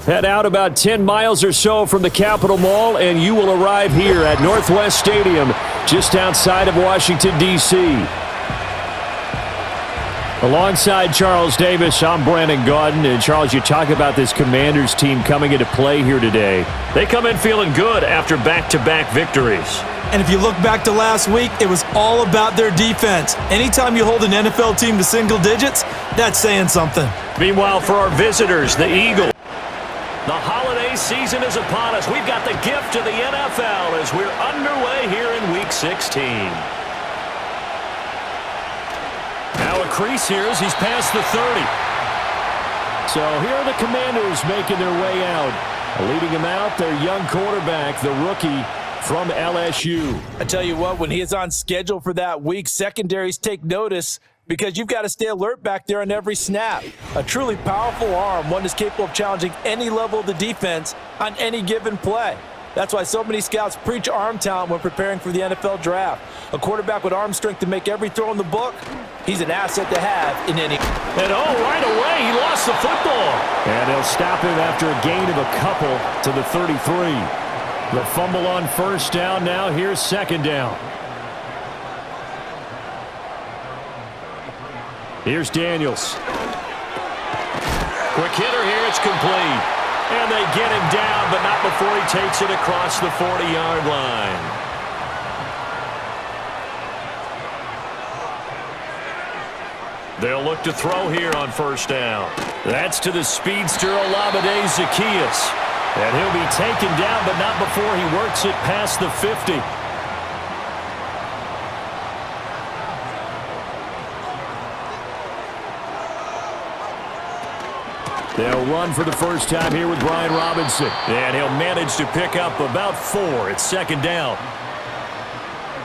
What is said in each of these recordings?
Head out about 10 miles or so from the Capitol Mall, and you will arrive here at Northwest Stadium, just outside of Washington, D.C. Alongside Charles Davis, I'm Brandon Gaudin. And Charles, you talk about this Commanders team coming into play here today. They come in feeling good after back-to-back victories. And if you look back to last week, it was all about their defense. Anytime you hold an NFL team to single digits, that's saying something. Meanwhile, for our visitors, the Eagles. The holiday season is upon us. We've got the gift of the NFL as we're underway here in Week 16. Now a crease here as he's past the 30. So here are the Commanders making their way out. Leading him out, their young quarterback, the rookie from LSU. I tell you what, when he is on schedule for that week, secondaries take notice because you've got to stay alert back there on every snap. A truly powerful arm, one that's capable of challenging any level of the defense on any given play. That's why so many scouts preach arm talent when preparing for the NFL draft. A quarterback with arm strength to make every throw in the book, he's an asset to have in any. And right away, he lost the football. And he'll stop him after a gain of a couple to the 33. The fumble on first down now. Here's second down. Here's Daniels. Quick hitter here. It's complete. And they get him down, but not before he takes it across the 40-yard line. They'll look to throw here on first down. That's to the speedster Olamide Zaccheaus. And he'll be taken down, but not before he works it past the 50. They'll run for the first time here with Brian Robinson. And he'll manage to pick up about 4 at second down.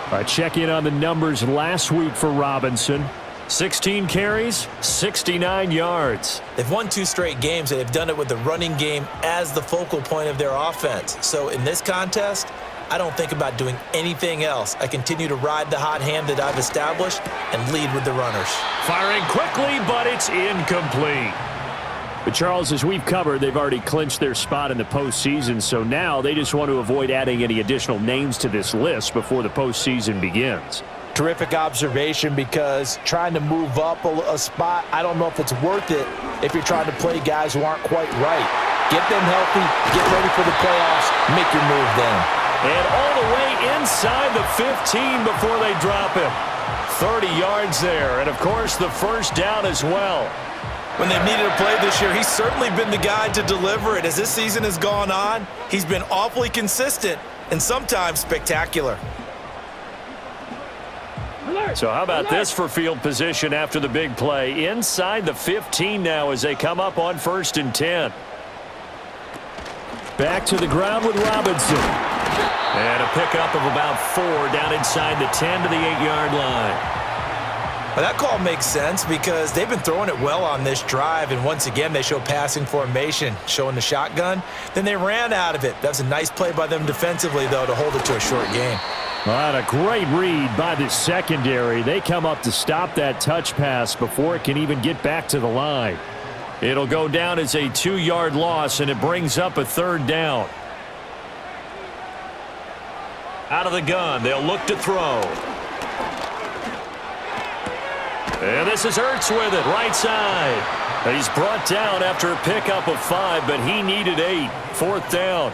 All right, check in on the numbers last week for Robinson. 16 carries, 69 yards. They've won 2 straight games, and they've done it with the running game as the focal point of their offense. So in this contest, I don't think about doing anything else. I continue to ride the hot hand that I've established and lead with the runners. Firing quickly, but it's incomplete. But Charles, as we've covered, they've already clinched their spot in the postseason, so now they just want to avoid adding any additional names to this list before the postseason begins. Terrific observation, because trying to move up a spot, I don't know if it's worth it if you're trying to play guys who aren't quite right. Get them healthy, get ready for the playoffs, make your move then. And all the way inside the 15 before they drop him. 30 yards there, and of course the first down as well. When they've needed a play this year, he's certainly been the guy to deliver it. As this season has gone on, he's been awfully consistent and sometimes spectacular. So how about this for field position after the big play? Inside the 15 now as they come up on 1st and 10. Back to the ground with Robinson. And a pickup of about 4 down inside the 10 to the 8-yard line. Well, that call makes sense because they've been throwing it well on this drive, and once again they show passing formation, showing the shotgun. Then they ran out of it. That was a nice play by them defensively, though, to hold it to a short game. Well, a great read by the secondary. They come up to stop that touch pass before it can even get back to the line. It'll go down as a 2-yard loss, and it brings up a 3rd down. Out of the gun, they'll look to throw. And this is Ertz with it, right side. He's brought down after a pickup of 5, but he needed 8. 4th down.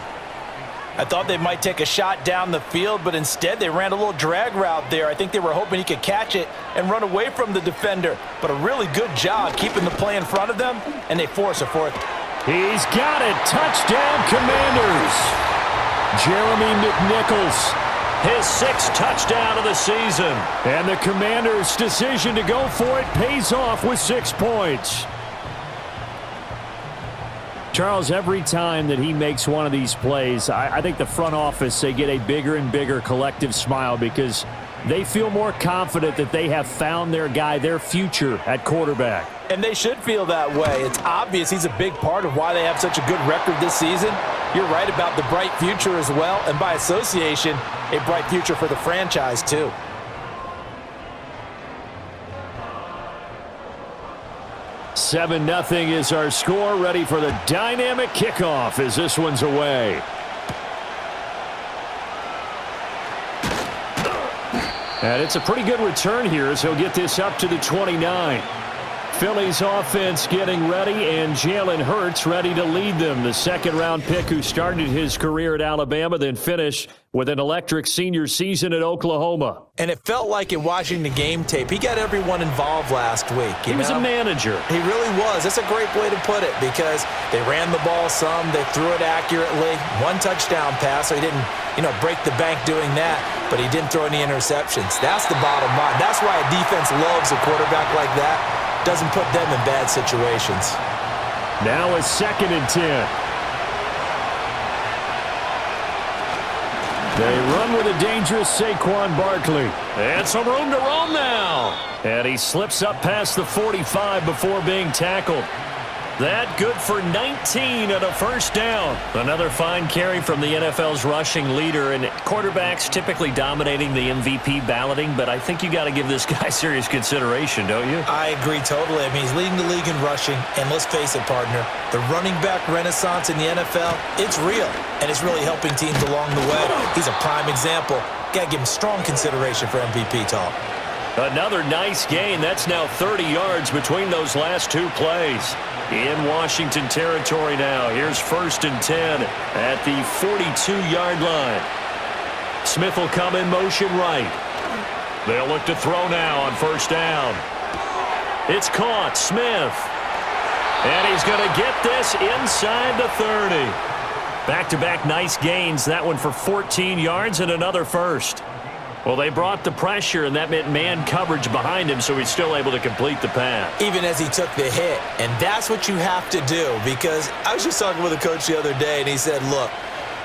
I thought they might take a shot down the field, but instead they ran a little drag route there. I think they were hoping he could catch it and run away from the defender. But a really good job keeping the play in front of them, and they force a 4th. He's got it. Touchdown, Commanders. Jeremy McNichols. His 6th touchdown of the season. And the Commanders' decision to go for it pays off with 6 points. Charles, every time that he makes one of these plays, I think the front office, they get a bigger and bigger collective smile because they feel more confident that they have found their guy, their future at quarterback. And they should feel that way. It's obvious he's a big part of why they have such a good record this season. You're right about the bright future as well, and by association, a bright future for the franchise too. 7-0 is our score. Ready for the dynamic kickoff as this one's away. And it's a pretty good return here as he'll get this up to the 29. Philly's offense getting ready, and Jalen Hurts ready to lead them. The second-round pick who started his career at Alabama, then finished with an electric senior season at Oklahoma. And it felt like in watching the game tape, he got everyone involved last week. He was a manager. He really was. That's a great way to put it because they ran the ball some, they threw it accurately. One touchdown pass, so he didn't, break the bank doing that, but he didn't throw any interceptions. That's the bottom line. That's why a defense loves a quarterback like that. Doesn't put them in bad situations. Now a 2nd and 10. They run with a dangerous Saquon Barkley. And some room to roam now. And he slips up past the 45 before being tackled. That good for 19 and a first down. Another fine carry from the NFL's rushing leader, and quarterbacks typically dominating the MVP balloting, but I think you got to give this guy serious consideration, don't you? I agree totally. I mean, he's leading the league in rushing, and let's face it, partner, the running back renaissance in the NFL, it's real, and it's really helping teams along the way. He's a prime example. Got to give him strong consideration for MVP talk. Another nice gain. That's now 30 yards between those last two plays. In Washington territory now. Here's 1st and 10 at the 42-yard line. Smith will come in motion right. They'll look to throw now on 1st down. It's caught. Smith. And he's going to get this inside the 30. Back-to-back nice gains. That one for 14 yards and another first. Well, they brought the pressure, and that meant man coverage behind him, so he's still able to complete the pass. Even as he took the hit, and that's what you have to do, because I was just talking with a coach the other day, and he said, look,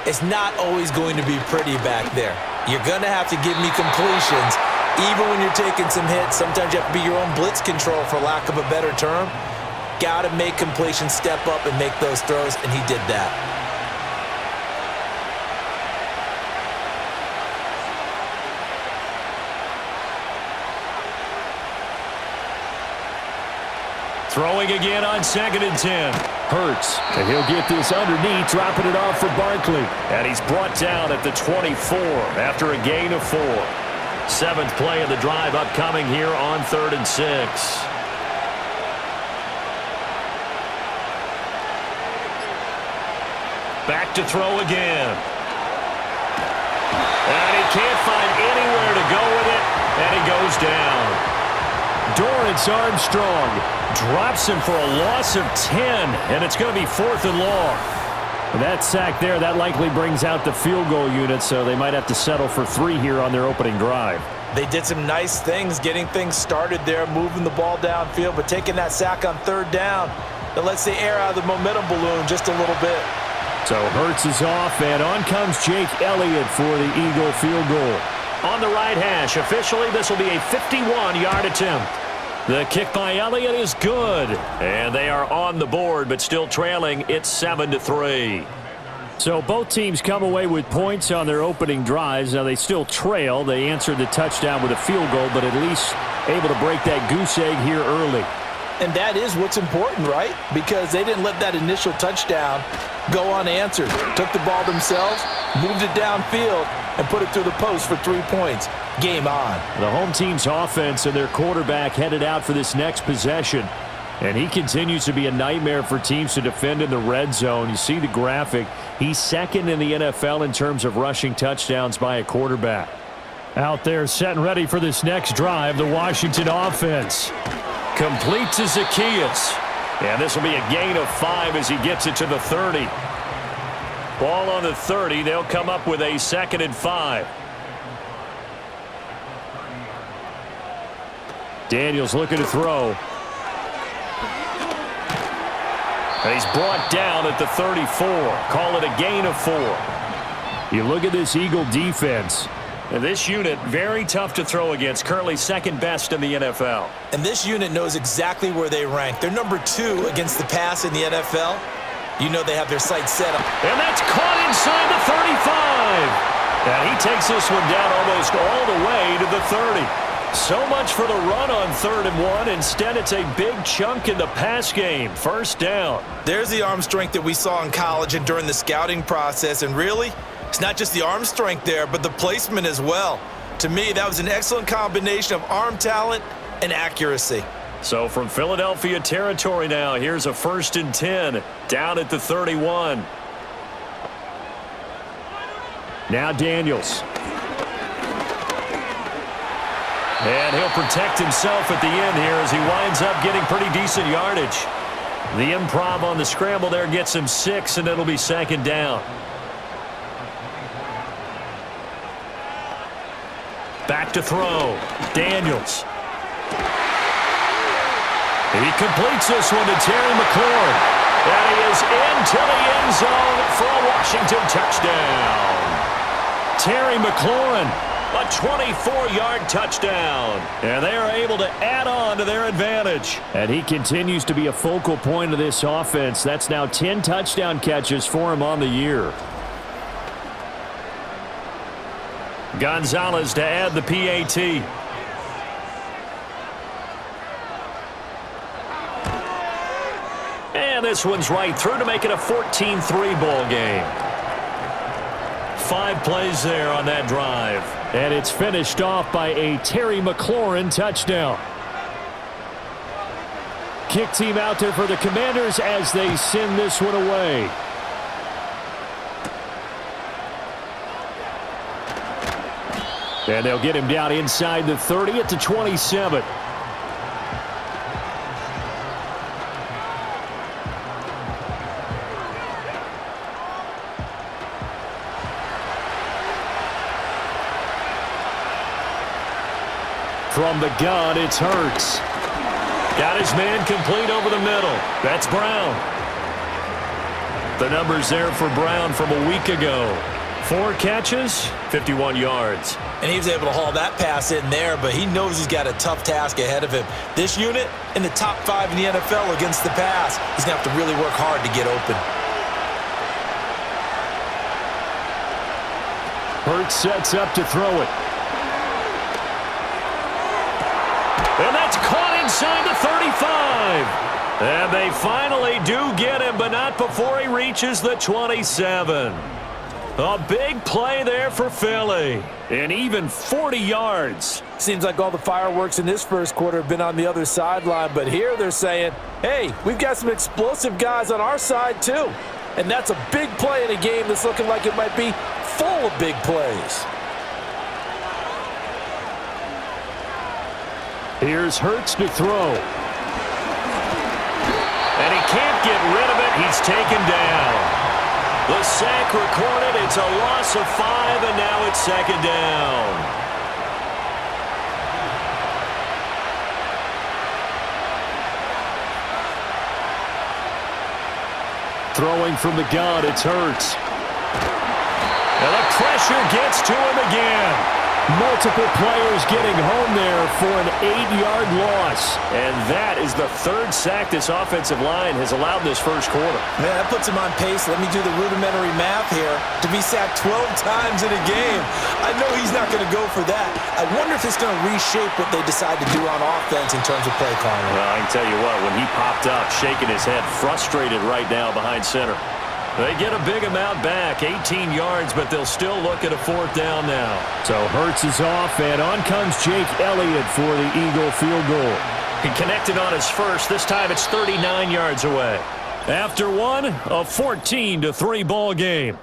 it's not always going to be pretty back there. You're going to have to give me completions. Even when you're taking some hits, sometimes you have to be your own blitz control, for lack of a better term. Got to make completions, step up, and make those throws, and he did that. Throwing again on 2nd and 10. Hurts, and he'll get this underneath, dropping it off for Barkley. And he's brought down at the 24 after a gain of 4. 7th play of the drive upcoming here on 3rd and 6. Back to throw again. And he can't find anywhere to go with it, and he goes down. Dorrance Armstrong drops him for a loss of 10, and it's going to be 4th and long. That sack there, that likely brings out the field goal unit, so they might have to settle for 3 here on their opening drive. They did some nice things, getting things started there, moving the ball downfield, but taking that sack on 3rd down, that lets the air out of the momentum balloon just a little bit. So Hurts is off, and on comes Jake Elliott for the Eagle field goal. On the right hash, officially, this will be a 51-yard attempt. The kick by Elliott is good, and they are on the board, but still trailing. It's 7-3. So both teams come away with points on their opening drives. Now they still trail. They answered the touchdown with a field goal, but at least able to break that goose egg here early. And that is what's important, right? Because they didn't let that initial touchdown go unanswered. Took the ball themselves, moved it downfield, and put it through the post for 3 points. Game on. The home team's offense and their quarterback headed out for this next possession. And he continues to be a nightmare for teams to defend in the red zone. You see the graphic. He's 2nd in the NFL in terms of rushing touchdowns by a quarterback. Out there set and ready for this next drive, the Washington offense. Complete to Zacchaeus. And this will be a gain of 5 as he gets it to the 30. Ball on the 30. They'll come up with a 2nd and 5. Daniels looking to throw. And he's brought down at the 34. Call it a gain of 4. You look at this Eagle defense. And this unit, very tough to throw against. Currently 2nd best in the NFL. And this unit knows exactly where they rank. They're number 2 against the pass in the NFL. You know they have their sights set up. And that's caught inside the 35. And he takes this one down almost all the way to the 30. So much for the run on 3rd and 1. Instead, it's a big chunk in the pass game. First down. There's the arm strength that we saw in college and during the scouting process. And really, it's not just the arm strength there, but the placement as well. To me, that was an excellent combination of arm talent and accuracy. So from Philadelphia territory now, here's a 1st and 10 down at the 31. Now Daniels. And he'll protect himself at the end here as he winds up getting pretty decent yardage. The improv on the scramble there gets him 6, and it'll be 2nd down. Back to throw. Daniels. He completes this one to Terry McLaurin. And he is into the end zone for a Washington touchdown. Terry McLaurin, a 24-yard touchdown. And they are able to add on to their advantage. And he continues to be a focal point of this offense. That's now 10 touchdown catches for him on the year. Gonzalez to add the PAT. And this one's right through to make it a 14-3 ball game. 5 plays there on that drive. And it's finished off by a Terry McLaurin touchdown. Kick team out there for the Commanders as they send this one away. And they'll get him down inside the 30 at the 27. From the gun, it's Hurts. Got his man complete over the middle. That's Brown. The numbers there for Brown from a week ago. 4 catches, 51 yards. And he was able to haul that pass in there, but he knows he's got a tough task ahead of him. This unit in the top 5 in the NFL against the pass. He's going to have to really work hard to get open. Hurts sets up to throw it. And that's caught inside the 35. And they finally do get him, but not before he reaches the 27. A big play there for Philly. And even 40 yards. Seems like all the fireworks in this first quarter have been on the other sideline, but here they're saying, hey, we've got some explosive guys on our side too. And that's a big play in a game that's looking like it might be full of big plays. Here's Hurts to throw. And he can't get rid of it. He's taken down. The sack recorded. It's a loss of 5, and now it's 2nd down. Throwing from the gun, it's Hurts. And the pressure gets to him again. Multiple players getting home there for an 8-yard loss. And that is the 3rd sack this offensive line has allowed this first quarter. Man, that puts him on pace. Let me do the rudimentary math here. To be sacked 12 times in a game. I know he's not going to go for that. I wonder if it's going to reshape what they decide to do on offense in terms of play calling. Well, I can tell you what, when he popped up, shaking his head, frustrated right now behind center. They get a big amount back, 18 yards, but they'll still look at a 4th down now. So Hurts is off, and on comes Jake Elliott for the Eagle field goal. He connected on his first. This time it's 39 yards away. After one, a 14-3 ball game.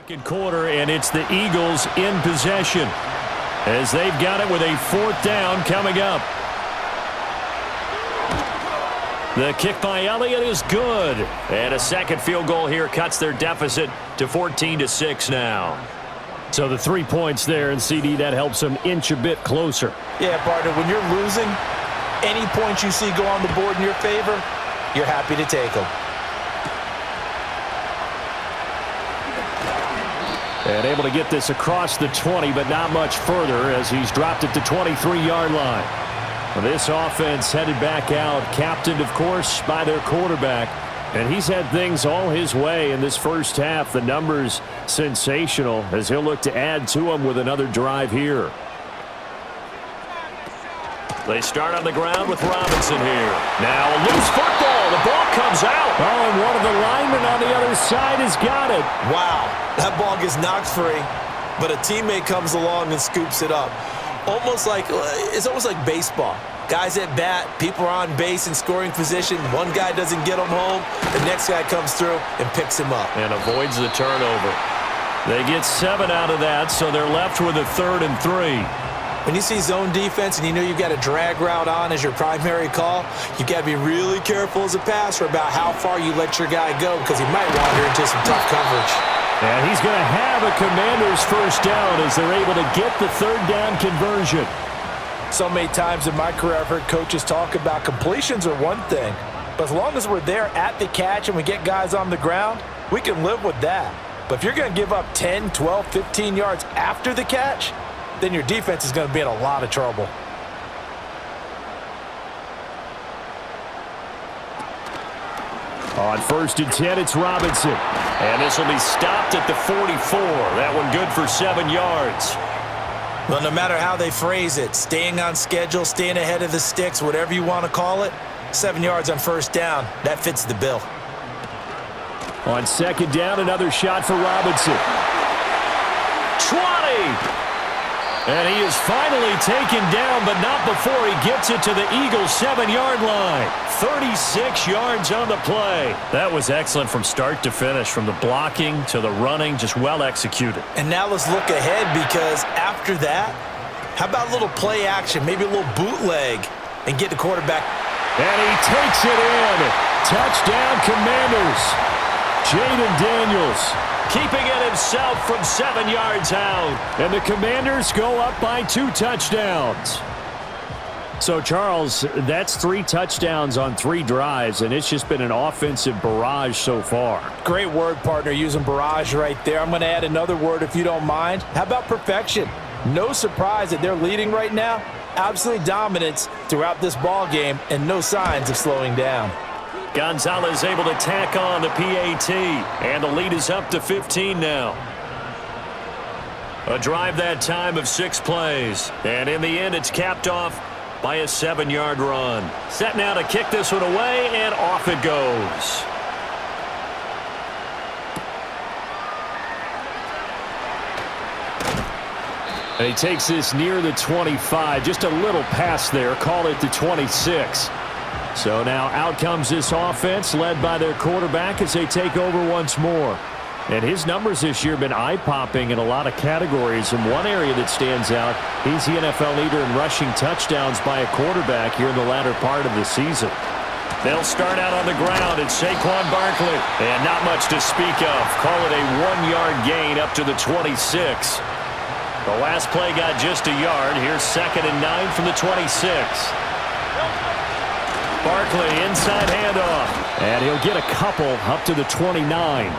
Second quarter, and it's the Eagles in possession as they've got it with a 4th down coming up. The kick by Elliott is good, and a second field goal here cuts their deficit to 14-6 now. So the 3 points there, and CD, that helps them inch a bit closer. Yeah, partner, when you're losing, any points you see go on the board in your favor, you're happy to take them. And able to get this across the 20, but not much further as he's dropped it to 23-yard line. This offense headed back out, captained, of course, by their quarterback. And he's had things all his way in this first half. The numbers sensational as he'll look to add to them with another drive here. They start on the ground with Robinson here. Now a loose football. The ball comes out. Oh, and one of the linemen on the other side has got it. Wow, that ball gets knocked free, but a teammate comes along and scoops it up. It's almost like baseball. Guys at bat, people are on base in scoring position. One guy doesn't get him home. The next guy comes through and picks him up. And avoids the turnover. They get 7 out of that, so they're left with a 3rd and 3. When you see zone defense and you know you've got a drag route on as your primary call, you've got to be really careful as a passer about how far you let your guy go because he might wander into some tough coverage. And he's going to have a Commanders first down as they're able to get the 3rd down conversion. So many times in my career I've heard coaches talk about completions are one thing, but as long as we're there at the catch and we get guys on the ground, we can live with that. But if you're going to give up 10, 12, 15 yards after the catch, then your defense is going to be in a lot of trouble. On 1st and 10, it's Robinson. And this will be stopped at the 44. That one good for 7 yards. Well, no matter how they phrase it, staying on schedule, staying ahead of the sticks, whatever you want to call it, 7 yards on 1st down, that fits the bill. On 2nd down, another shot for Robinson. 20! And he is finally taken down, but not before he gets it to the Eagles' 7-yard line. 36 yards on the play. That was excellent from start to finish, from the blocking to the running, just well executed. And now let's look ahead, because after that, how about a little play action, maybe a little bootleg, and get the quarterback. And he takes it in. Touchdown, Commanders. Jaden Daniels keeping it himself from 7 yards out. And the Commanders go up by 2 touchdowns. So, Charles, that's 3 touchdowns on 3 drives, and it's just been an offensive barrage so far. Great word, partner, using barrage right there. I'm going to add another word if you don't mind. How about perfection? No surprise that they're leading right now. Absolute dominance throughout this ball game, and no signs of slowing down. Gonzalez able to tack on the PAT, and the lead is up to 15 now. A drive that time of 6 plays, and in the end it's capped off by a 7-yard run. Set now to kick this one away, and off it goes. And he takes this near the 25, just a little past there, call it the 26. So now out comes this offense led by their quarterback as they take over once more. And his numbers this year have been eye-popping in a lot of categories. In one area that stands out, he's the NFL leader in rushing touchdowns by a quarterback here in the latter part of the season. They'll start out on the ground. It's Saquon Barkley. And not much to speak of. Call it a 1-yard gain up to the 26. The last play got just a yard. Here's 2nd and 9 from the 26. Barkley, inside handoff. And he'll get a couple up to the 29.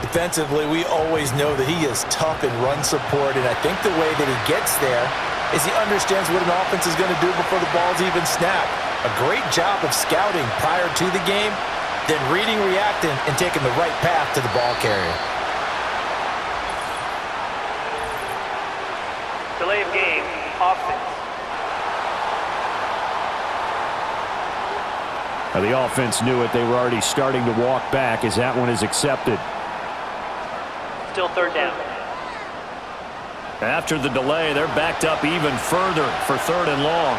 Defensively, we always know that he is tough in run support, and I think the way that he gets there is he understands what an offense is going to do before the ball's even snapped. A great job of scouting prior to the game, then reading, reacting, and taking the right path to the ball carrier. Delay of game, offense. Now the offense knew it. They were already starting to walk back as that one is accepted. Still 3rd down. After the delay, they're backed up even further for 3rd and long.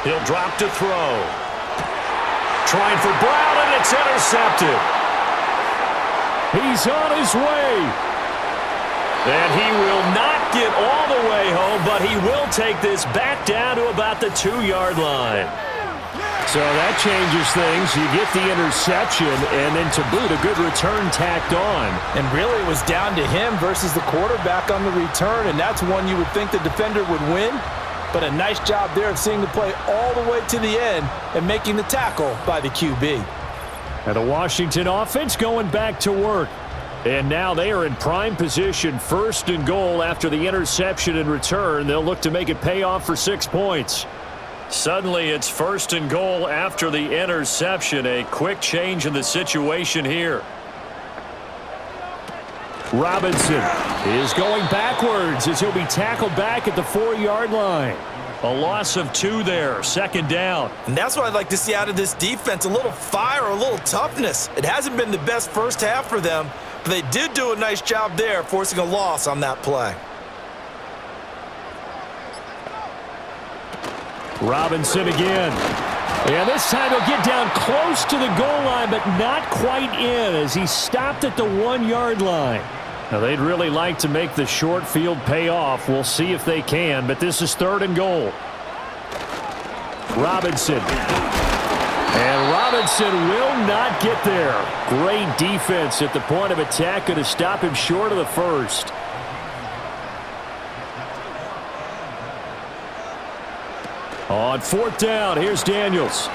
He'll drop to throw. Trying for Brown, and it's intercepted. He's on his way. And he will not get all the way home, but he will take this back down to about the 2-yard line. So that changes things. You get the interception, and then to boot, a good return tacked on. And really, it was down to him versus the quarterback on the return, and that's one you would think the defender would win. But a nice job there of seeing the play all the way to the end and making the tackle by the QB. And the Washington offense going back to work. And now they are in prime position, first and goal after the interception and return. They'll look to make it pay off for 6 points. Suddenly it's first and goal after the interception. A quick change in the situation here. Robinson is going backwards as he'll be tackled back at the 4-yard line. A loss of 2 there, second down. And that's what I'd like to see out of this defense, a little fire, a little toughness. It hasn't been the best first half for them, but they did do a nice job there, forcing a loss on that play. Robinson again. And this time he'll get down close to the goal line, but not quite in as he stopped at the 1-yard line. Now, they'd really like to make the short field pay off. We'll see if they can, but this is third and goal. Robinson. And Robinson will not get there. Great defense at the point of attack. Going to stop him short of the first. On fourth down, here's Daniels.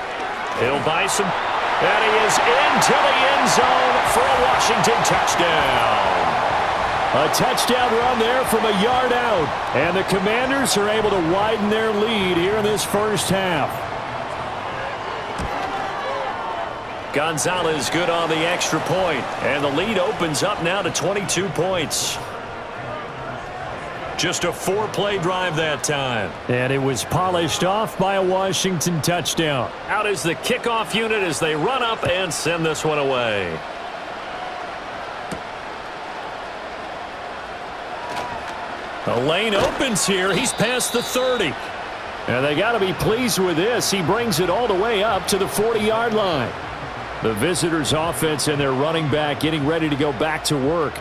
He'll buy some. And he is into the end zone for a Washington touchdown. A touchdown run there from a yard out. And the Commanders are able to widen their lead here in this first half. Gonzalez good on the extra point. And the lead opens up now to 22 points. Just a 4-play drive that time. And it was polished off by a Washington touchdown. Out is the kickoff unit as they run up and send this one away. The lane opens here. He's past the 30. And they got to be pleased with this. He brings it all the way up to the 40-yard line. The visitors' offense and their running back getting ready to go back to work.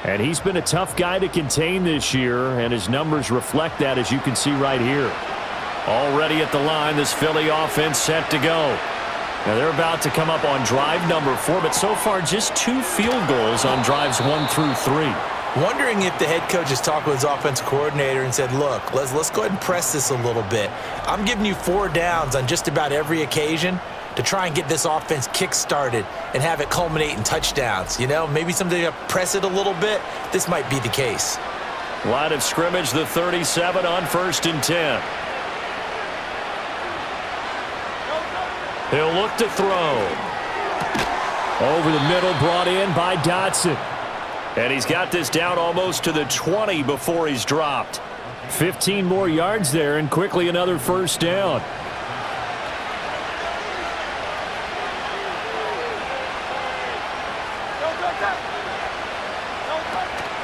And he's been a tough guy to contain this year, and his numbers reflect that, as you can see right here. Already at the line, this Philly offense set to go. Now they're about to come up on drive number 4, but so far just 2 field goals on drives 1 through 3. Wondering if the head coach has talked with his offensive coordinator and said, look, let's go ahead and press this a little bit. I'm giving you 4 downs on just about every occasion to try and get this offense kick-started and have it culminate in touchdowns. You know, maybe someday to press it a little bit. This might be the case. Line of scrimmage, the 37 on 1st and 10. He'll look to throw. Over the middle, brought in by Dotson. And he's got this down almost to the 20 before he's dropped. 15 more yards there, and quickly another first down.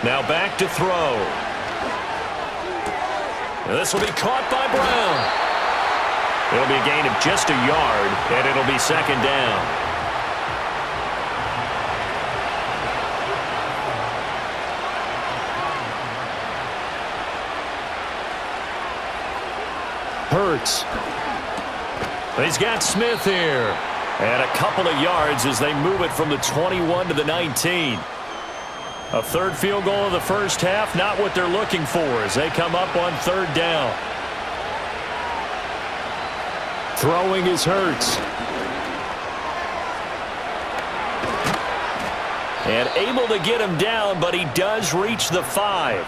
Now back to throw. This will be caught by Brown. It'll be a gain of just a yard, and it'll be second down. Hurts. He's got Smith here. And a couple of yards as they move it from the 21 to the 19. A third field goal of the first half, not what they're looking for as they come up on third down. Throwing is Hurts. And able to get him down, but he does reach the 5.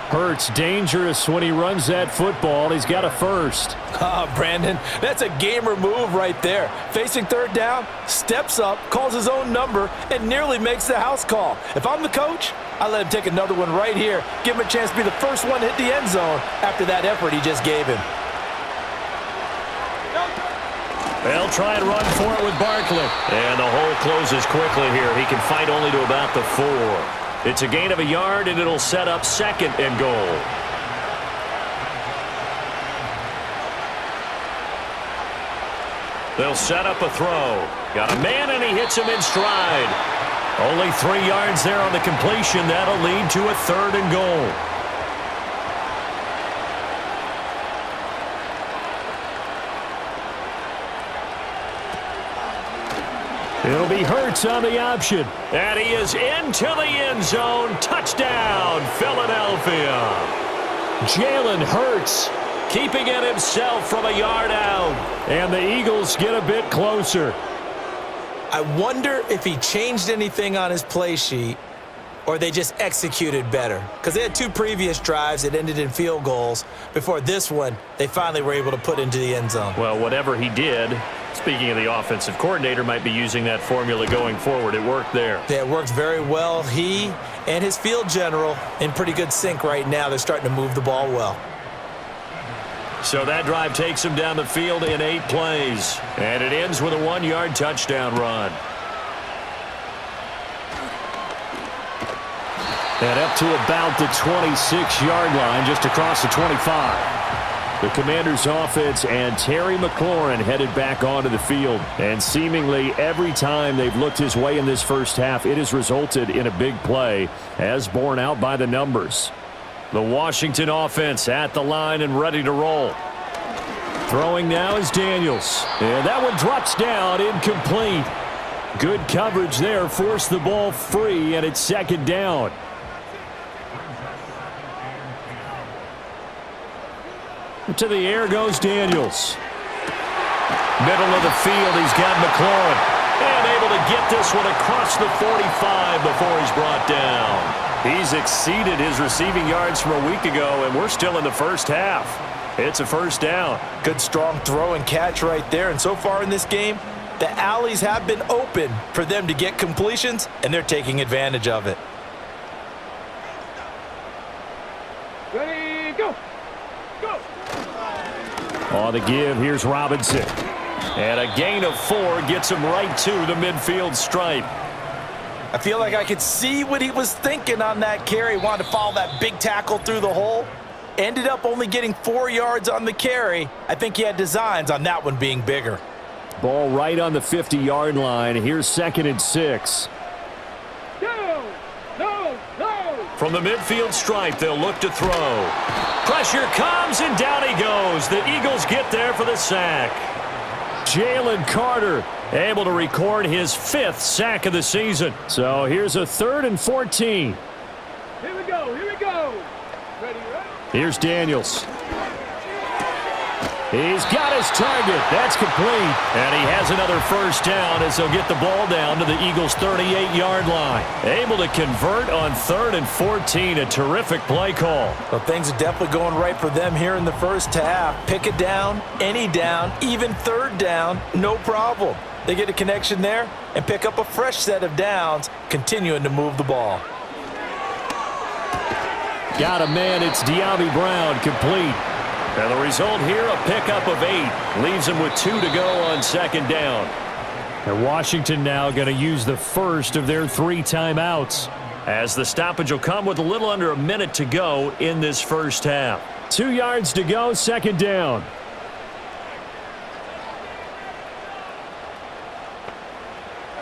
Hurts dangerous when he runs that football. He's got a first. Brandon, that's a gamer move right there. Facing third down, steps up, calls his own number, and nearly makes the house call. If I'm the coach, I let him take another one right here. Give him a chance to be the first one to hit the end zone after that effort he just gave him. They'll try and run for it with Barkley. And the hole closes quickly here. He can fight only to about the 4. It's a gain of a yard, and it'll set up second and goal. They'll set up a throw. Got a man, and he hits him in stride. Only 3 yards there on the completion. That'll lead to a third and goal. It'll be Hurts on the option. And he is into the end zone. Touchdown, Philadelphia. Jalen Hurts keeping it himself from a yard out. And the Eagles get a bit closer. I wonder if he changed anything on his play sheet or they just executed better? Because they had 2 previous drives that ended in field goals. Before this one, they finally were able to put into the end zone. Well, whatever he did, speaking of the offensive coordinator, might be using that formula going forward. It worked there. Yeah, it worked very well. He and his field general in pretty good sync right now. They're starting to move the ball well. So that drive takes him down the field in 8 plays. And it ends with a 1-yard touchdown run. And up to about the 26-yard line, just across the 25. The Commanders' offense and Terry McLaurin headed back onto the field. And seemingly every time they've looked his way in this first half, it has resulted in a big play, as borne out by the numbers. The Washington offense at the line and ready to roll. Throwing now is Daniels. And that one drops down, incomplete. Good coverage there, forced the ball free, and it's second down. To the air goes Daniels. Middle of the field, he's got McLaurin. And able to get this one across the 45 before he's brought down. He's exceeded his receiving yards from a week ago, and we're still in the first half. It's a first down. Good strong throw and catch right there. And so far in this game, the alleys have been open for them to get completions, and they're taking advantage of it. Ready, go! Go! On the give, here's Robinson. And a gain of 4 gets him right to the midfield stripe. I feel like I could see what he was thinking on that carry. Wanted to follow that big tackle through the hole. Ended up only getting 4 yards on the carry. I think he had designs on that one being bigger. Ball right on the 50-yard line. Here's 2nd and 6. No! No! No! From the midfield stripe, they'll look to throw. Pressure comes, and down he goes. The Eagles get there for the sack. Jalen Carter able to record his 5th sack of the season. So here's a 3rd and 14. Here we go! Here we go! Ready, ready? Here's Daniels. He's got his target. That's complete. And he has another first down as they'll get the ball down to the Eagles' 38-yard line. Able to convert on 3rd and 14. A terrific play call. Well, things are definitely going right for them here in the first half. Pick a down, any down, even 3rd down, no problem. They get a connection there and pick up a fresh set of downs, continuing to move the ball. Got a man. It's De'Ami Brown, complete. And the result here, a pickup of 8. Leaves him with 2 to go on 2nd down. And Washington now going to use the first of their 3 timeouts, as the stoppage will come with a little under a minute to go in this first half. 2 yards to go, 2nd down.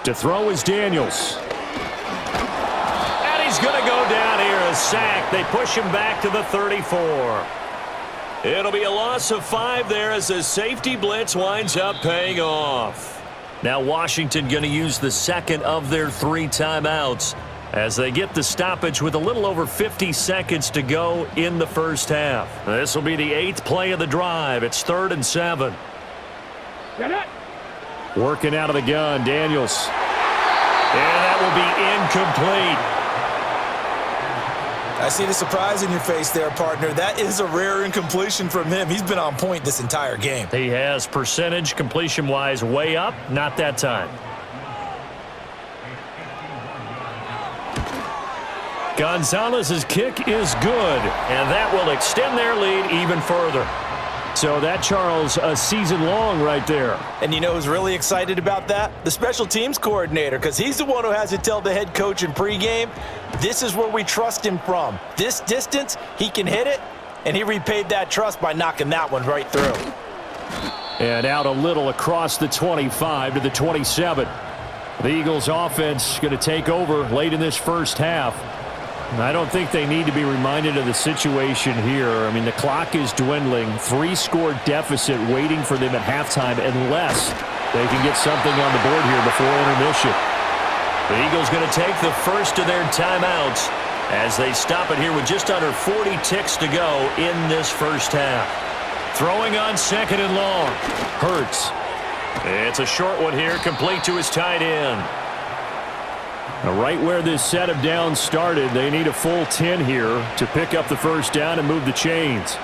To throw is Daniels. And he's going to go down here, a sack. They push him back to the 34. It'll be a loss of 5 there as the safety blitz winds up paying off. Now Washington going to use the 2nd of their 3 timeouts as they get the stoppage with a little over 50 seconds to go in the first half. This will be the 8th play of the drive. It's 3rd and 7. Get it! Working out of the gun, Daniels. And that will be incomplete. I see the surprise in your face there, partner. That is a rare incompletion from him. He's been on point this entire game. He has percentage completion-wise way up. Not that time. Gonzalez's kick is good, and that will extend their lead even further. So that, Charles, a season long right there. And you know who's really excited about that? The special teams coordinator, because he's the one who has to tell the head coach in pregame, this is where we trust him from. This distance, he can hit it, and he repaid that trust by knocking that one right through. And out a little across the 25 to the 27. The Eagles offense going to take over late in this first half. I don't think they need to be reminded of the situation here. I mean, the clock is dwindling. 3-score deficit waiting for them at halftime unless they can get something on the board here before intermission. The Eagles going to take the first of their timeouts as they stop it here with just under 40 ticks to go in this first half. Throwing on 2nd and long. Hurts. It's a short one here, complete to his tight end. Right where this set of downs started, they need a full 10 here to pick up the first down and move the chains.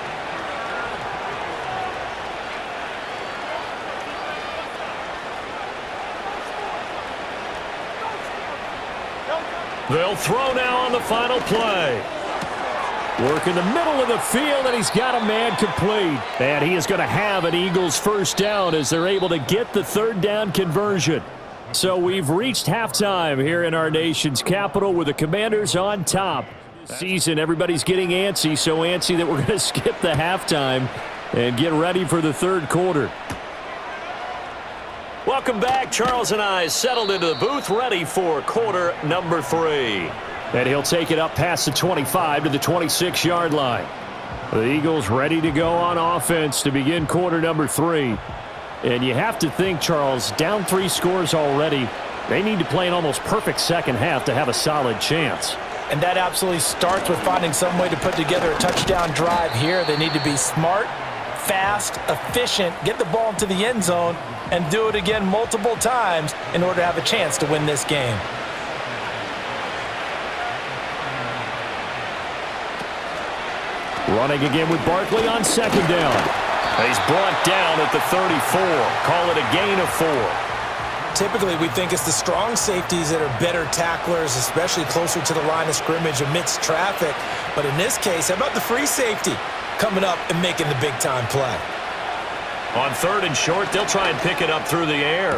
They'll throw now on the final play. Work in the middle of the field, and he's got a man complete. And he is going to have an Eagles first down as they're able to get the third down conversion. So we've reached halftime here in our nation's capital with the Commanders on top. This season, everybody's getting antsy, so antsy that we're going to skip the halftime and get ready for the third quarter. Welcome back. Charles and I settled into the booth, ready for quarter number 3. And he'll take it up past the 25 to the 26-yard line. The Eagles ready to go on offense to begin quarter number 3. And you have to think, Charles, down 3 scores already. They need to play an almost perfect second half to have a solid chance. And that absolutely starts with finding some way to put together a touchdown drive here. They need to be smart, fast, efficient, get the ball into the end zone, and do it again multiple times in order to have a chance to win this game. Running again with Barkley on second down. He's brought down at the 34. Call it a gain of 4. Typically, we think it's the strong safeties that are better tacklers, especially closer to the line of scrimmage amidst traffic. But in this case, how about the free safety coming up and making the big-time play? On third and short, they'll try and pick it up through the air.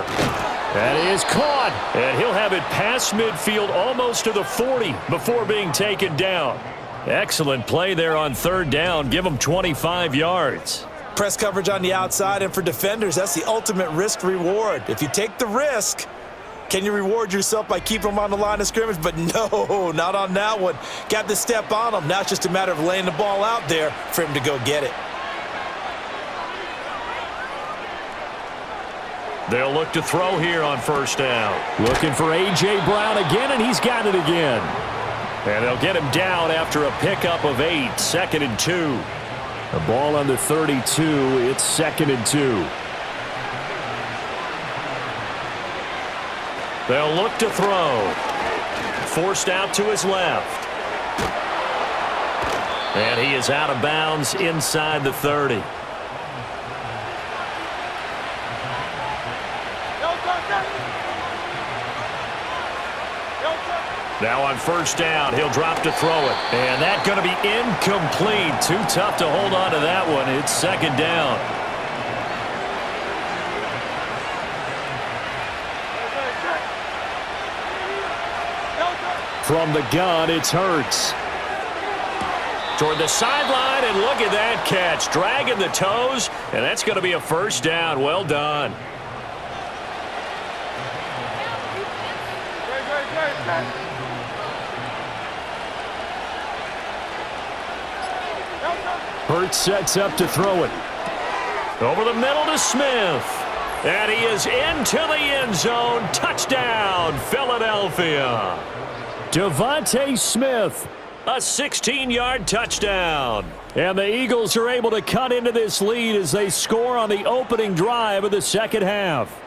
That is caught, and he'll have it past midfield almost to the 40 before being taken down. Excellent play there on third down. Give them 25 yards. Press coverage on the outside, and for defenders, that's the ultimate risk-reward. If you take the risk, can you reward yourself by keeping them on the line of scrimmage? But no, not on that one. Got to step on them. Now it's just a matter of laying the ball out there for him to go get it. They'll look to throw here on first down. Looking for A.J. Brown again, and he's got it again. And they'll get him down after a pickup of 8, 2nd and 2. The ball on the 32, it's 2nd and 2. They'll look to throw. Forced out to his left. And he is out of bounds inside the 30. Now on first down, he'll drop to throw it. And that's going to be incomplete. Too tough to hold on to that one. It's 2nd down. From the gun, it's Hurts. Toward the sideline, and look at that catch. Dragging the toes, and that's going to be a first down. Well done. Hurts sets up to throw it. Over the middle to Smith. And he is into the end zone. Touchdown, Philadelphia. Devontae Smith, a 16-yard touchdown. And the Eagles are able to cut into this lead as they score on the opening drive of the second half.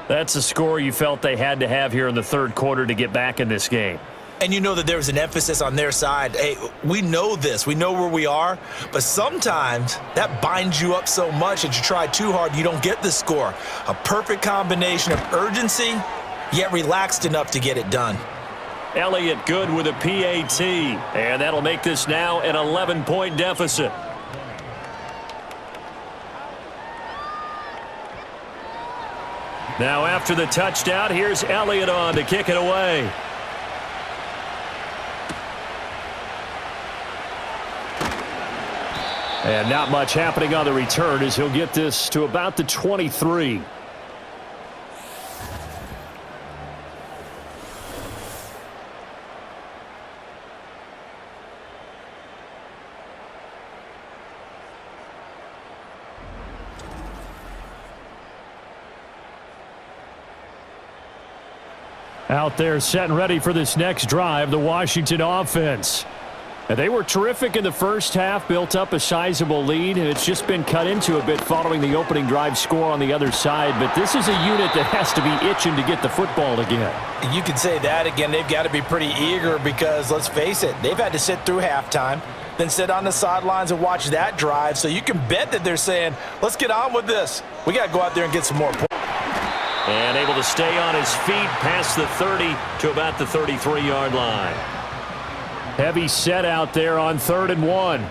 That's a score you felt they had to have here in the third quarter to get back in this game. And you know that there was an emphasis on their side. Hey, we know this. We know where we are. But sometimes that binds you up so much that you try too hard, you don't get the score. A perfect combination of urgency, yet relaxed enough to get it done. Elliott good with a PAT. And that'll make this now an 11-point deficit. Now after the touchdown, here's Elliott on to kick it away. And not much happening on the return as he'll get this to about the 23. Out there set and ready for this next drive, the Washington offense. And they were terrific in the first half, built up a sizable lead, and it's just been cut into a bit following the opening drive score on the other side. But this is a unit that has to be itching to get the football again. You can say that again. They've got to be pretty eager because, let's face it, they've had to sit through halftime, then sit on the sidelines and watch that drive. So you can bet that they're saying, let's get on with this. We got to go out there and get some more points. And able to stay on his feet past the 30 to about the 33-yard line. Heavy set out there on 3rd and 1.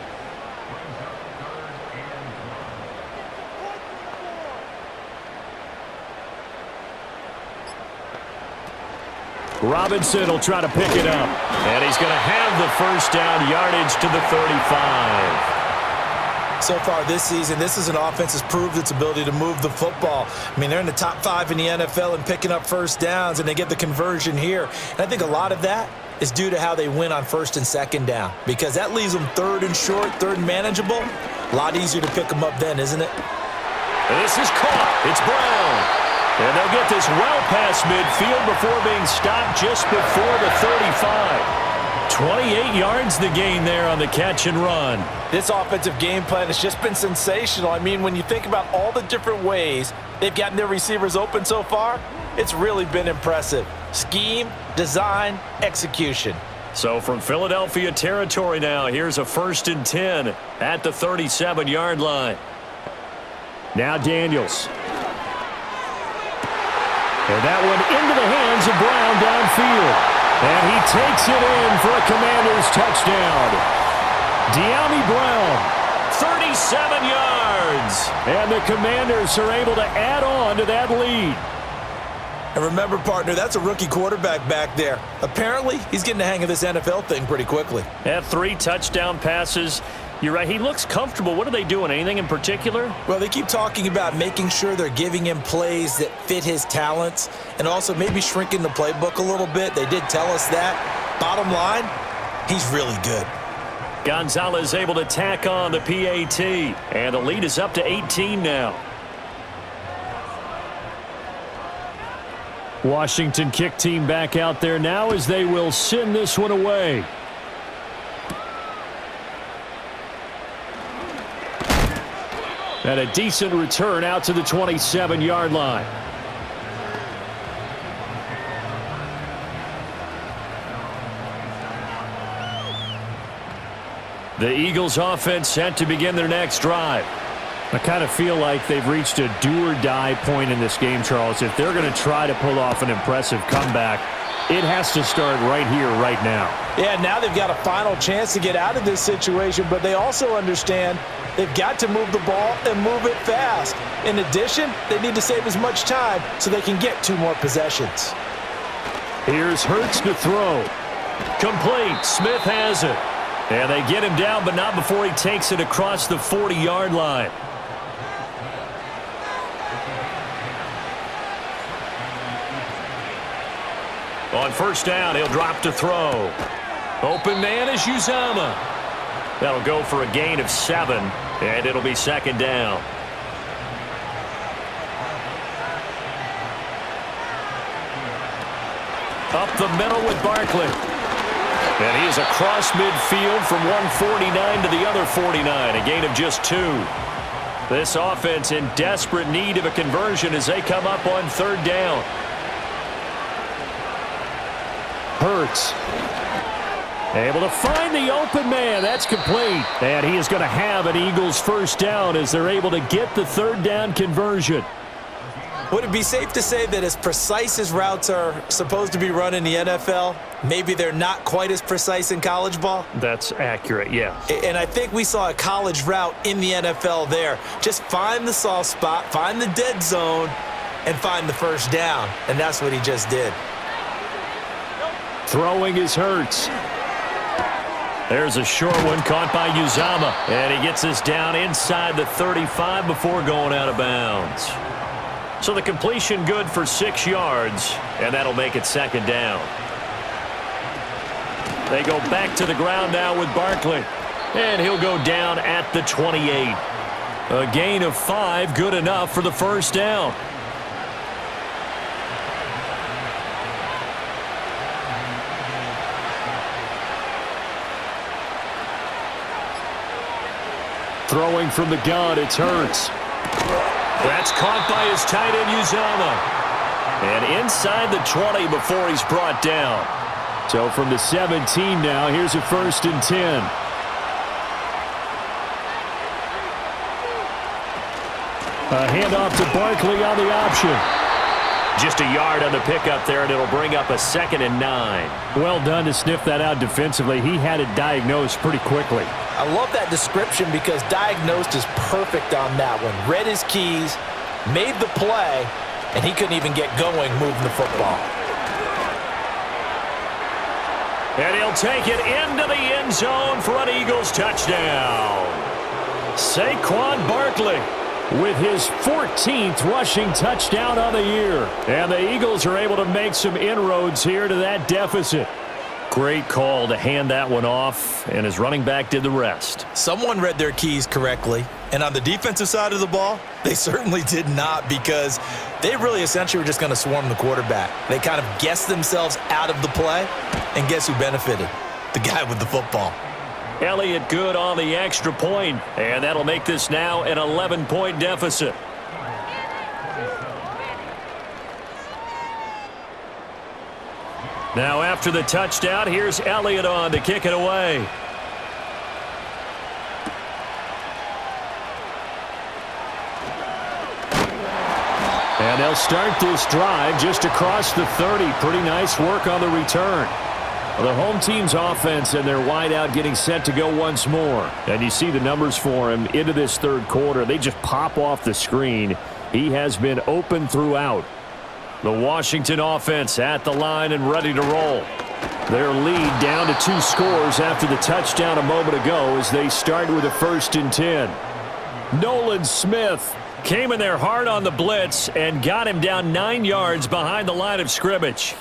Robinson will try to pick it up. And he's going to have the first down, yardage to the 35. So far this season, this is an offense that's proved its ability to move the football. I mean, they're in the top 5 in the NFL and picking up first downs, and they get the conversion here. And I think a lot of that is due to how they win on 1st and 2nd down, because that leaves them 3rd and short, 3rd and manageable. A lot easier to pick them up then, isn't it? This is caught. It's Brown. And they'll get this well past midfield before being stopped just before the 35. 28 yards the gain there on the catch and run. This offensive game plan has just been sensational. I mean, when you think about all the different ways they've gotten their receivers open so far, it's really been impressive. Scheme, design, execution. So from Philadelphia territory now, here's a 1st and 10 at the 37-yard line. Now Daniels. And that one into the hands of Brown downfield. And he takes it in for a Commanders touchdown. De'Ami Brown, 37 yards. And the Commanders are able to add on to that lead. And remember, partner, that's a rookie quarterback back there. Apparently, he's getting the hang of this NFL thing pretty quickly. Had 3 touchdown passes. You're right, he looks comfortable. What are they doing? Anything in particular? Well, they keep talking about making sure they're giving him plays that fit his talents and also maybe shrinking the playbook a little bit. They did tell us that. Bottom line, he's really good. Gonzalez able to tack on the PAT, and the lead is up to 18 now. Washington kick team back out there now as they will send this one away. And a decent return out to the 27-yard line. The Eagles offense set to begin their next drive. I kind of feel like they've reached a do-or-die point in this game, Charles. If they're going to try to pull off an impressive comeback, it has to start right here, right now. Yeah, now they've got a final chance to get out of this situation, but they also understand they've got to move the ball and move it fast. In addition, they need to save as much time so they can get 2 more possessions. Here's Hurts to throw. Complete. Smith has it. And they get him down, but not before he takes it across the 40-yard line. On 1st down, he'll drop to throw. Open man is Uzama. That'll go for a gain of 7, and it'll be 2nd down. Up the middle with Barkley. And he is across midfield from 149 to the other 49, a gain of just 2. This offense in desperate need of a conversion as they come up on 3rd down. Hurts. Able to find the open man. That's complete. And he is going to have an Eagles 1st down as they're able to get the 3rd down conversion. Would it be safe to say that as precise as routes are supposed to be run in the NFL, maybe they're not quite as precise in college ball? That's accurate, yeah. And I think we saw a college route in the NFL there. Just find the soft spot, find the dead zone, and find the 1st down. And that's what he just did. Throwing is Hurts. There's a short one caught by Uzama. And he gets this down inside the 35 before going out of bounds. So the completion good for 6 yards, and that'll make it 2nd down. They go back to the ground now with Barkley. And he'll go down at the 28. A gain of 5, good enough for the 1st down. Throwing from the gun, it's Hurts. That's caught by his tight end, Uzama. And inside the 20 before he's brought down. So from the 17 now, here's a 1st and 10. A handoff to Barkley on the option. Just a yard on the pickup there, and it'll bring up a 2nd and 9. Well done to sniff that out defensively. He had it diagnosed pretty quickly. I love that description because diagnosed is perfect on that one. Read his keys, made the play, and he couldn't even get going moving the football. And he'll take it into the end zone for an Eagles touchdown. Saquon Barkley with his 14th rushing touchdown on the year. And the Eagles are able to make some inroads here to that deficit. Great call to hand that one off, and his running back did the rest. Someone read their keys correctly, and on the defensive side of the ball, they certainly did not, because they really essentially were just going to swarm the quarterback. They kind of guessed themselves out of the play, and guess who benefited? The guy with the football. Elliott good on the extra point, and that'll make this now an 11-point deficit. Now after the touchdown, here's Elliott on to kick it away. And they'll start this drive just across the 30. Pretty nice work on the return. The home team's offense and their wideout getting set to go once more. And you see the numbers for him into this 3rd quarter. They just pop off the screen. He has been open throughout. The Washington offense at the line and ready to roll. Their lead down to 2 scores after the touchdown a moment ago as they start with a 1st and 10. Nolan Smith came in there hard on the blitz and got him down 9 yards behind the line of scrimmage.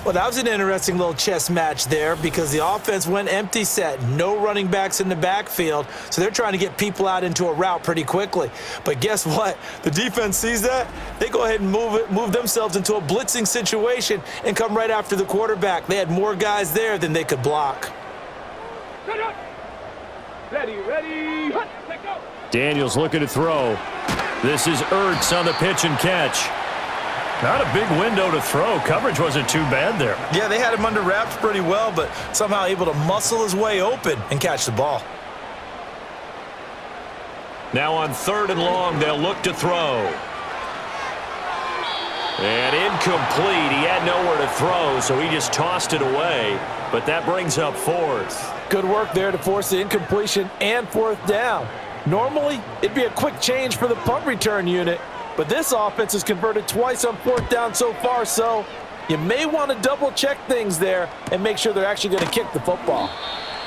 Well, that was an interesting little chess match there because the offense went empty set. No running backs in the backfield, so they're trying to get people out into a route pretty quickly. But guess what? The defense sees that. They go ahead and move themselves into a blitzing situation and come right after the quarterback. They had more guys there than they could block. Ready, hut, let go. Daniels looking to throw. This is Ertz on the pitch and catch. Not a big window to throw. Coverage wasn't too bad there. Yeah, they had him under wraps pretty well, but somehow able to muscle his way open and catch the ball. Now on 3rd and long, they'll look to throw. And incomplete. He had nowhere to throw, so he just tossed it away. But that brings up 4th. Good work there to force the incompletion and 4th down. Normally, it'd be a quick change for the punt return unit. But this offense has converted twice on 4th down so far, so you may want to double-check things there and make sure they're actually going to kick the football.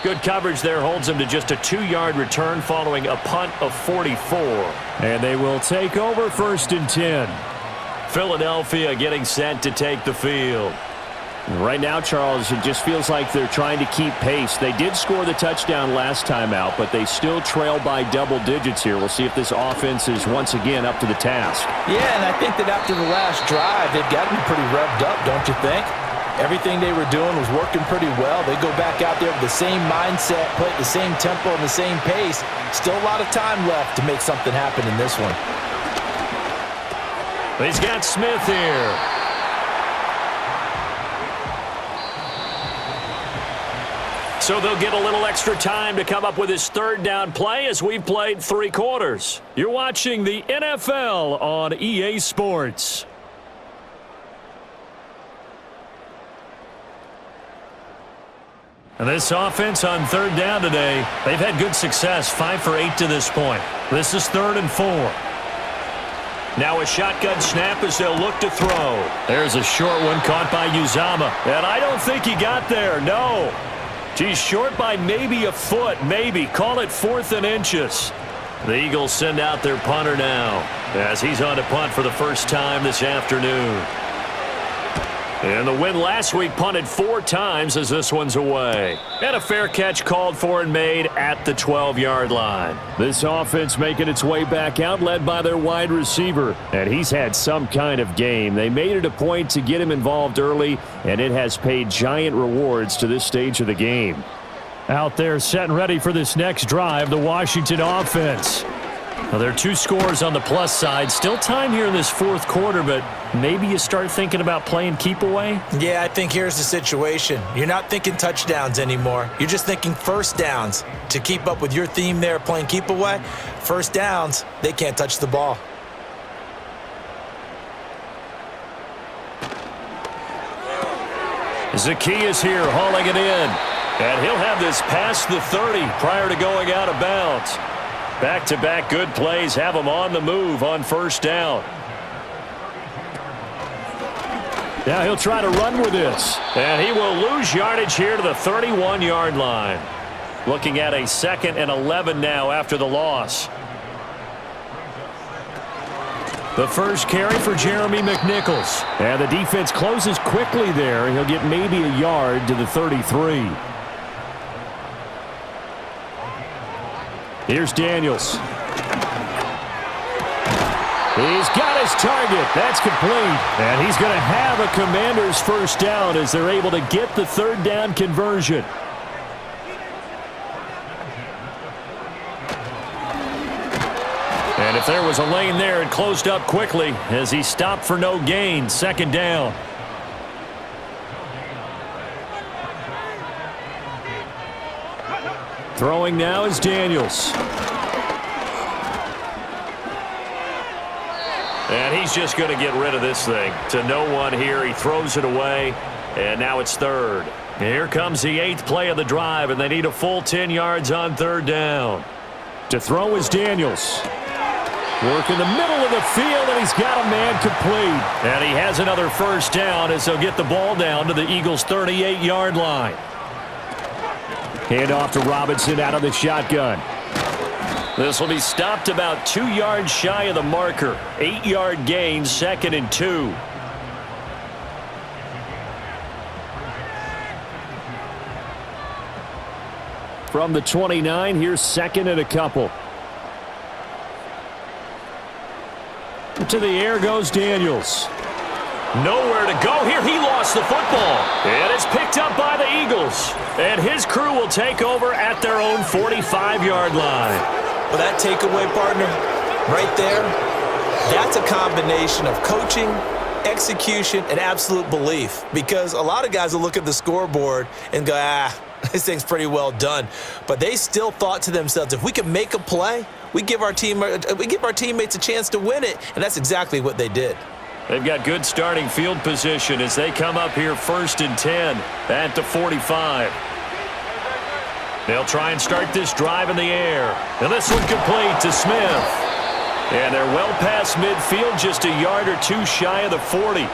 Good coverage there holds them to just a 2-yard return following a punt of 44. And they will take over 1st and 10. Philadelphia getting set to take the field. Right now, Charles, it just feels like they're trying to keep pace. They did score the touchdown last time out, but they still trail by double digits here. We'll see if this offense is once again up to the task. Yeah, and I think that after the last drive, they've got to be pretty revved up, don't you think? Everything they were doing was working pretty well. They go back out there with the same mindset, play at the same tempo and the same pace. Still a lot of time left to make something happen in this one. He's got Smith here. So they'll get a little extra time to come up with his 3rd down play as we've played 3 quarters. You're watching the NFL on EA Sports. And this offense on 3rd down today, they've had good success, 5 for 8 to this point. This is 3rd and 4. Now a shotgun snap as they'll look to throw. There's a short one caught by Uzama. And I don't think he got there, no. He's short by maybe a foot, maybe. Call it 4th and inches. The Eagles send out their punter now as he's on to punt for the first time this afternoon. And the win last week punted 4 times as this one's away. And a fair catch called for and made at the 12-yard line. This offense making its way back out, led by their wide receiver. And he's had some kind of game. They made it a point to get him involved early, and it has paid giant rewards to this stage of the game. Out there set and ready for this next drive, the Washington offense. Well, there are 2 scores on the plus side. Still time here in this fourth quarter, but maybe you start thinking about playing keep away? Yeah, I think here's the situation. You're not thinking touchdowns anymore. You're just thinking first downs. To keep up with your theme there, playing keep away, first downs, they can't touch the ball. Zacchaeus here hauling it in. And he'll have this past the 30 prior to going out of bounds. Back-to-back good plays have him on the move on first down. Now he'll try to run with this. And he will lose yardage here to the 31-yard line. Looking at a 2nd and 11 now after the loss. The first carry for Jeremy McNichols. And the defense closes quickly there. He'll get maybe a yard to the 33. Here's Daniels. He's got his target. That's complete. And he's going to have a Commanders first down as they're able to get the 3rd down conversion. And if there was a lane there, it closed up quickly as he stopped for no gain. 2nd down. Throwing now is Daniels. And he's just going to get rid of this thing. To no one here. He throws it away. And now it's 3rd. Here comes the 8th play of the drive, and they need a full 10 yards on 3rd down. To throw is Daniels. Work in the middle of the field, and he's got a man complete. And he has another first down as they'll get the ball down to the Eagles' 38-yard line. Hand off to Robinson out of the shotgun. This will be stopped about 2 yards shy of the marker. 8-yard gain, 2nd and 2. From the 29, here's 2nd and a couple. To the air goes Daniels. Nowhere to go here. He lost the football. And it's picked up by the Eagles. And his crew will take over at their own 45-yard line. Well, that takeaway, partner, right there, that's a combination of coaching, execution, and absolute belief. Because a lot of guys will look at the scoreboard and go, this thing's pretty well done. But they still thought to themselves, if we can make a play, we give our teammates a chance to win it. And that's exactly what they did. They've got good starting field position as they come up here 1st and 10 at the 45. They'll try and start this drive in the air. And this one complete to Smith. And they're well past midfield, just a yard or 2 shy of the 40.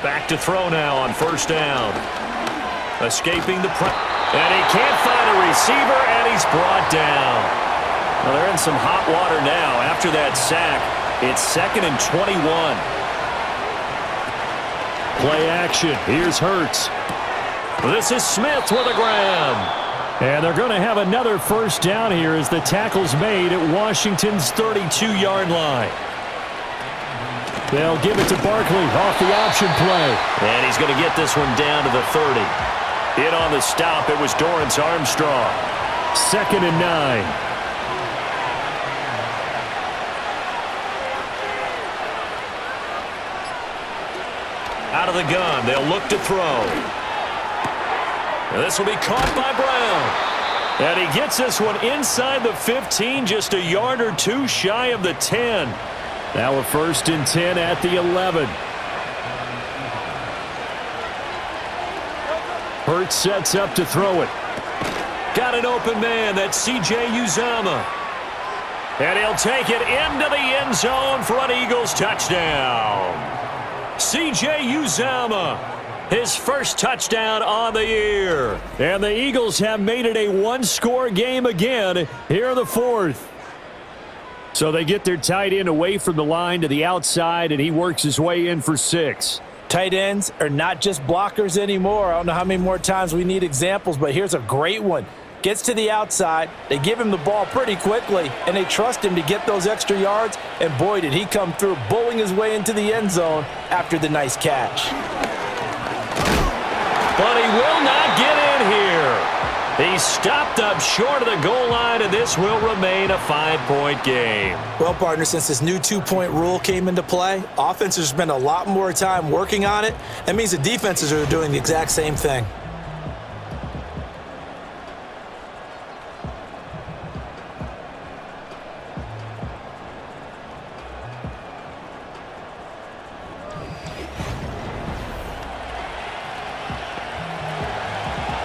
Back to throw now on first down. Escaping the pressure. And he can't find a receiver, and he's brought down. Well, they're in some hot water now after that sack. It's 2nd and 21. Play action. Here's Hurts. This is Smith with a grab. And they're going to have another first down here as the tackle's made at Washington's 32-yard line. They'll give it to Barkley off the option play. And he's going to get this one down to the 30. In on the stop, it was Dorrance Armstrong. 2nd and 9. Out of the gun, they'll look to throw. And this will be caught by Brown. And he gets this one inside the 15, just a yard or 2 shy of the 10. Now a 1st and 10 at the 11. Hurts sets up to throw it. Got an open man. That's C.J. Uzomah. And he'll take it into the end zone for an Eagles touchdown. C.J. Uzomah, his first touchdown on the year. And the Eagles have made it a 1-score game again here in the 4th. So they get their tight end away from the line to the outside, and he works his way in for 6. Tight ends are not just blockers anymore. I don't know how many more times we need examples, but here's a great one. Gets to the outside. They give him the ball pretty quickly, and they trust him to get those extra yards. And boy, did he come through, bowling his way into the end zone after the nice catch. But he will not get in here. He stopped up short of the goal line, and this will remain a 5-point game. Well, partner, since this new 2-point rule came into play, offenses spend a lot more time working on it. That means the defenses are doing the exact same thing.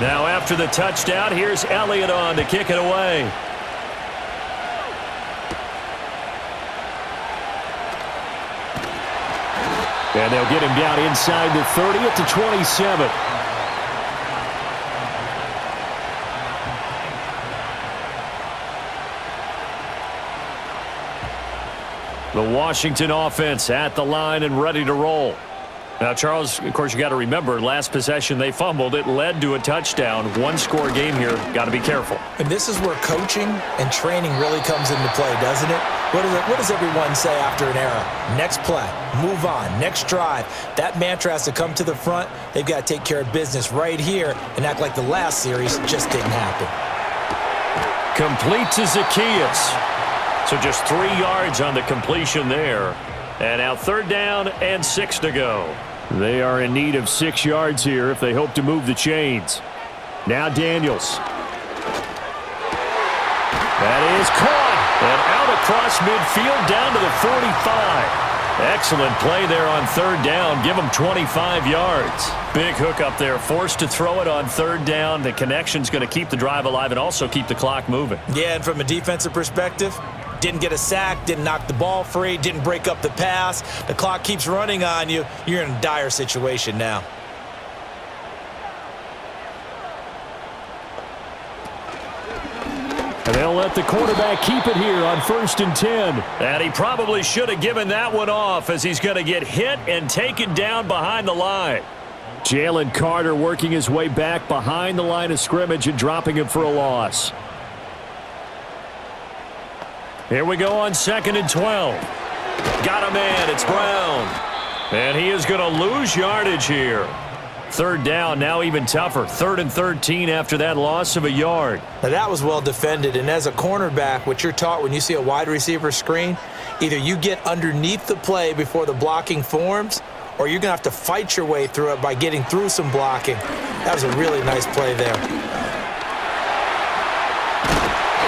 Now after the touchdown, here's Elliott on to kick it away. And they'll get him down inside the 30 at the 27. The Washington offense at the line and ready to roll. Now, Charles, of course, you got to remember, last possession they fumbled. It led to a touchdown. One-score game here. Got to be careful. And this is where coaching and training really comes into play, doesn't it? What does everyone say after an error? Next play, move on, next drive. That mantra has to come to the front. They've got to take care of business right here and act like the last series just didn't happen. Complete to Zacchaeus. So just 3 yards on the completion there. And now 3rd down and 6 to go. They are in need of 6 yards here if they hope to move the chains. Now Daniels. That is caught. And out across midfield down to the 45. Excellent play there on 3rd down. Give them 25 yards. Big hook up there. Forced to throw it on 3rd down. The connection's going to keep the drive alive and also keep the clock moving. Yeah, and from a defensive perspective, didn't get a sack, didn't knock the ball free, didn't break up the pass. The clock keeps running on you. You're in a dire situation now. And they'll let the quarterback keep it here on 1st and 10. And he probably should have given that one off as he's going to get hit and taken down behind the line. Jalen Carter working his way back behind the line of scrimmage and dropping him for a loss. Here we go on 2nd and 12. Got a man. It's Brown. And he is going to lose yardage here. 3rd down, now even tougher. 3rd and 13 after that loss of a yard. Now that was well defended, and as a cornerback, what you're taught when you see a wide receiver screen, either you get underneath the play before the blocking forms, or you're going to have to fight your way through it by getting through some blocking. That was a really nice play there.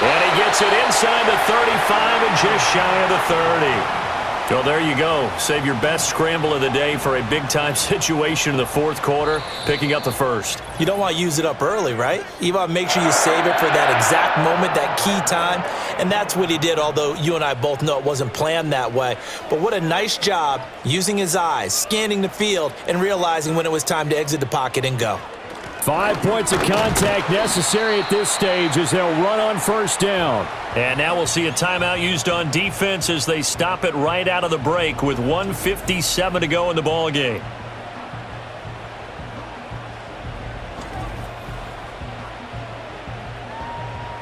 And he gets it inside the 35 and just shy of the 30. So there you go. Save your best scramble of the day for a big-time situation in the 4th quarter, picking up the 1st. You don't want to use it up early, right? You want to make sure you save it for that exact moment, that key time. And that's what he did, although you and I both know it wasn't planned that way. But what a nice job using his eyes, scanning the field, and realizing when it was time to exit the pocket and go. 5 points of contact necessary at this stage as they'll run on 1st down. And now we'll see a timeout used on defense as they stop it right out of the break with 1:57 to go in the ball game.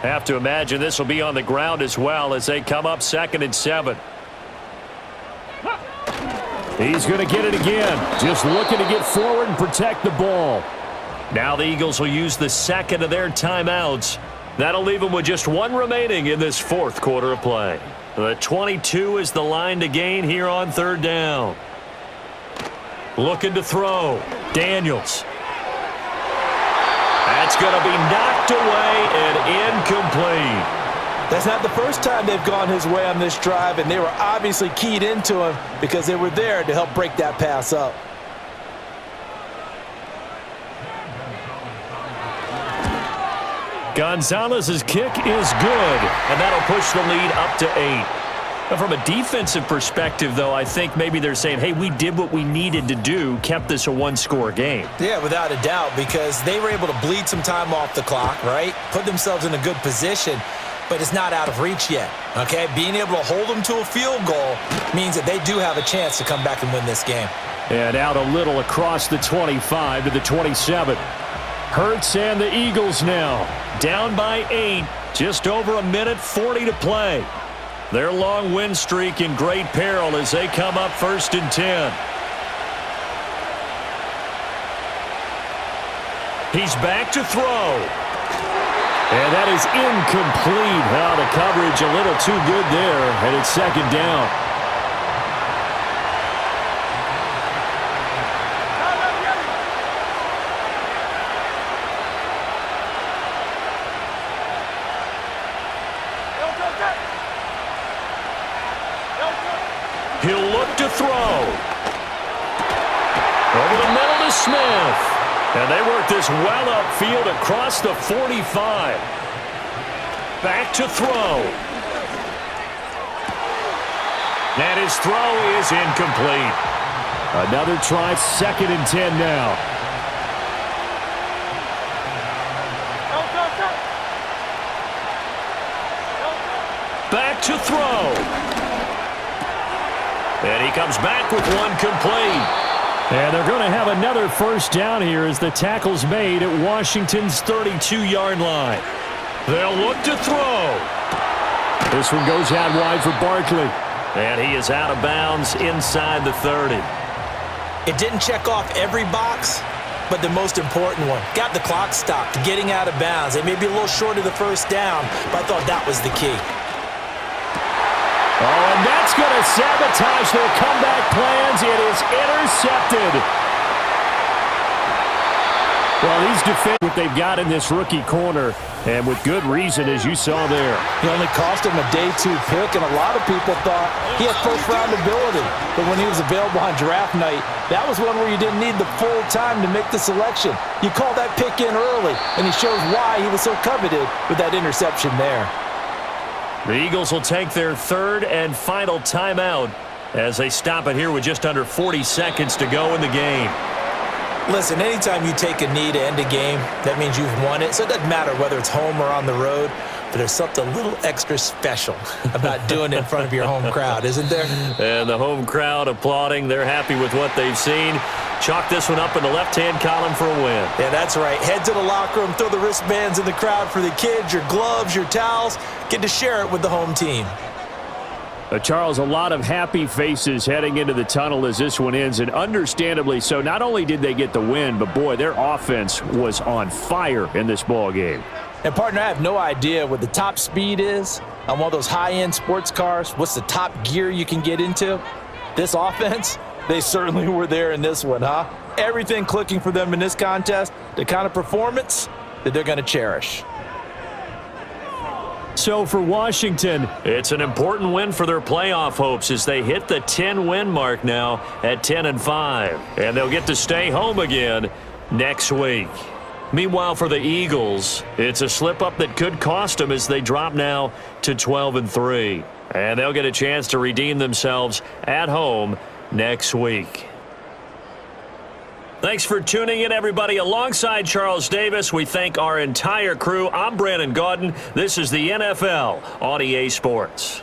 Have to imagine this will be on the ground as well as they come up 2nd and 7. He's going to get it again. Just looking to get forward and protect the ball. Now the Eagles will use the 2nd of their timeouts. That'll leave them with just 1 remaining in this 4th quarter of play. The 22 is the line to gain here on 3rd down. Looking to throw. Daniels. That's going to be knocked away and incomplete. That's not the first time they've gone his way on this drive, and they were obviously keyed into him because they were there to help break that pass up. Gonzalez's kick is good, and that'll push the lead up to 8. Now, from a defensive perspective, though, I think maybe they're saying, hey, we did what we needed to do, kept this a 1-score game. Yeah, without a doubt, because they were able to bleed some time off the clock, right? Put themselves in a good position, but it's not out of reach yet, okay? Being able to hold them to a field goal means that they do have a chance to come back and win this game. And out a little across the 25 to the 27. 4th and 7. Hurts and the Eagles now down by 8. Just over a minute 40 to play. Their long win streak in great peril as they come up 1st and 10. He's back to throw. And that is incomplete. Now the coverage a little too good there, and it's 2nd down. He'll look to throw. Over the middle to Smith. And they work this well upfield across the 45. Back to throw. And his throw is incomplete. Another try, 2nd and 10 now. Back to throw. And he comes back with one complete. And they're going to have another 1st down here as the tackle's made at Washington's 32-yard line. They'll look to throw. This one goes out wide for Barkley. And he is out of bounds inside the 30. It didn't check off every box, but the most important one. Got the clock stopped, getting out of bounds. It may be a little short of the 1st down, but I thought that was the key. Oh, and that's going to sabotage their comeback plans. It is intercepted. Well, these defend what they've got in this rookie corner, and with good reason, as you saw there. He only cost him a day 2 pick, and a lot of people thought he had 1st-round ability. But when he was available on draft night, that was one where you didn't need the full time to make the selection. You call that pick in early, and he shows why he was so coveted with that interception there. The Eagles will take their 3rd and final timeout as they stop it here with just under 40 seconds to go in the game. Listen, anytime you take a knee to end a game, that means you've won it. So it doesn't matter whether it's home or on the road, but there's something a little extra special about doing it in front of your home crowd, isn't there? And the home crowd applauding. They're happy with what they've seen. Chalk this one up in the left-hand column for a win. Yeah, that's right. Head to the locker room, throw the wristbands in the crowd for the kids, your gloves, your towels. Get to share it with the home team. Charles, a lot of happy faces heading into the tunnel as this one ends, and understandably so. Not only did they get the win, but boy, their offense was on fire in this ball game. And partner, I have no idea what the top speed is on one of those high-end sports cars. What's the top gear you can get into? This offense, they certainly were there in this one, huh? Everything clicking for them in this contest, the kind of performance that they're going to cherish. So for Washington, it's an important win for their playoff hopes as they hit the 10-win mark now at 10-5. And they'll get to stay home again next week. Meanwhile, for the Eagles, it's a slip-up that could cost them as they drop now to 12-3. And they'll get a chance to redeem themselves at home next week. Thanks for tuning in, everybody. Alongside Charles Davis, we thank our entire crew. I'm Brandon Gaudin. This is the NFL on EA Sports.